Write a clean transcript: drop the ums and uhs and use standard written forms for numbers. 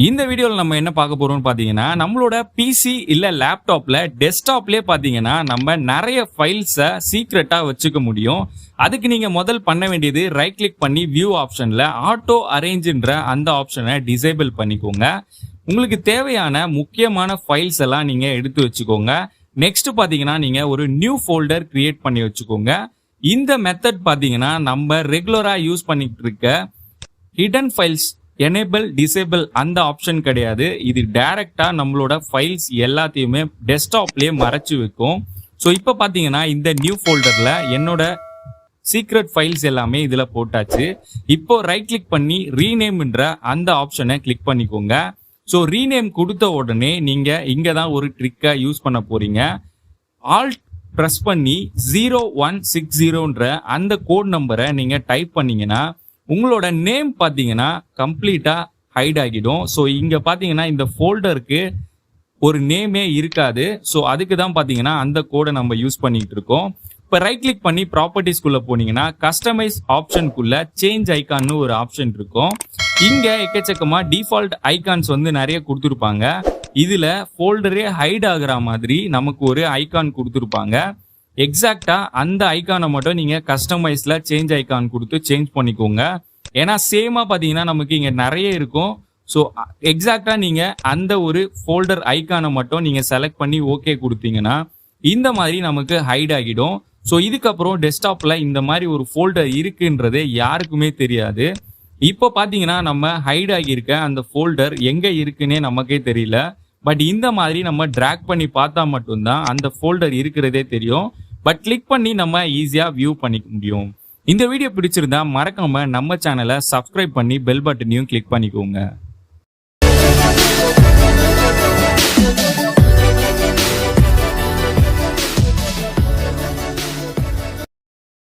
இந்த வீடியோல நம்ம என்ன பார்க்க போறோம்னு பாத்தீங்கன்னா நம்மளோட பிசி இல்ல லேப்டாப்ல டெஸ்க்டாப்லயே பாத்தீங்கன்னா நம்ம நிறைய ஃபைல்ஸை சீக்ரெட்டா வச்சுக்க முடியும். அதுக்கு நீங்க முதல் பண்ண வேண்டியது ரைட் கிளிக் பண்ணி வியூ ஆப்ஷன்ல ஆட்டோ அரேஞ்ச்ன்ற அந்த ஆப்ஷனை டிசேபிள் பண்ணிக்கோங்க. உங்களுக்கு தேவையான முக்கியமான ஃபைல்ஸ் எல்லாம் நீங்க எடுத்து வச்சுக்கோங்க. நெக்ஸ்ட் பாத்தீங்கன்னா நீங்க ஒரு நியூ ஃபோல்டர் கிரியேட் பண்ணி வச்சுக்கோங்க. இந்த மெத்தட் பாத்தீங்கன்னா நம்ம ரெகுலரா யூஸ் பண்ணிட்டு இருக்க ஹிடன் ஃபைல்ஸ் எனேபிள் டிசேபிள் அந்த ஆப்ஷன் கிடையாது. இது டைரக்டா நம்மளோட ஃபைல்ஸ் எல்லாத்தையுமே டெஸ்க்டாப்லயே மறைச்சு வைக்கும். ஸோ இப்போ பாத்தீங்கன்னா இந்த நியூ ஃபோல்டர்ல என்னோட சீக்ரெட் ஃபைல்ஸ் எல்லாமே இதுல போட்டாச்சு. இப்போ ரைட் கிளிக் பண்ணி ரீநேம்ன்ற அந்த ஆப்ஷனை கிளிக் பண்ணிக்கோங்க. ஸோ ரீநேம் கொடுத்த உடனே நீங்க இங்க தான் ஒரு ட்ரிக்கை யூஸ் பண்ண போறீங்க. ஆல்ட் ப்ரெஸ் பண்ணி 0160ன்ற அந்த கோட் நம்பரை நீங்க டைப் பண்ணீங்கன்னா உங்களோட நேம் பாத்தீங்கன்னா கம்ப்ளீட்டா ஹைட் ஆகிடும். ஸோ இங்க பாத்தீங்கன்னா இந்த ஃபோல்டருக்கு ஒரு நேமே இருக்காது. ஸோ அதுக்கு தான் பாத்தீங்கன்னா அந்த கோடை நம்ம யூஸ் பண்ணிட்டு இருக்கோம். இப்போ ரைட் கிளிக் பண்ணி ப்ராப்பர்ட்டிஸ்குள்ள போனீங்கன்னா கஸ்டமைஸ் ஆப்ஷனுக்குள்ள சேஞ்ச் ஐகான்னு ஒரு ஆப்ஷன் இருக்கும். இங்க எக்கச்சக்கமா டிஃபால்ட் ஐகான்ஸ் நிறைய கொடுத்துருப்பாங்க. இதுல ஃபோல்டரே ஹைட் ஆகுற மாதிரி நமக்கு ஒரு ஐகான் கொடுத்துருப்பாங்க. எக்ஸாக்டா அந்த ஐகானை மட்டும் நீங்க கஸ்டமைஸ்ல சேஞ்ச் ஐகான் கொடுத்து சேஞ்ச் பண்ணிக்கோங்க. ஏன்னா சேமா பாத்தீங்கன்னா நமக்கு இங்க நிறைய இருக்கும். ஸோ எக்ஸாக்டா நீங்க அந்த ஒரு ஃபோல்டர் ஐகானை மட்டும் நீங்க செலக்ட் பண்ணி ஓகே கொடுத்தீங்கன்னா இந்த மாதிரி நமக்கு ஹைட் ஆகிடும். ஸோ இதுக்கப்புறம் டெஸ்க்டாப்ல இந்த மாதிரி ஒரு ஃபோல்டர் இருக்குன்றது யாருக்குமே தெரியாது. இப்போ பாத்தீங்கன்னா நம்ம ஹைட் ஆகியிருக்க அந்த ஃபோல்டர் எங்க இருக்குன்னே நமக்கே தெரியல. பட் இந்த மாதிரி நம்ம டிராக் பண்ணி பார்த்தா மட்டும்தான் அந்த ஃபோல்டர் இருக்கிறதே தெரியும். பட் கிளிக் பண்ணி நம்ம ஈஸியா வியூ பண்ணிக்க முடியும். இந்த வீடியோ பிடிச்சிருந்தா மறக்காம நம்ம சேனலை சப்ஸ்கிரைப் பண்ணி பெல் பட்டனையும் கிளிக் பண்ணிக்கோங்க.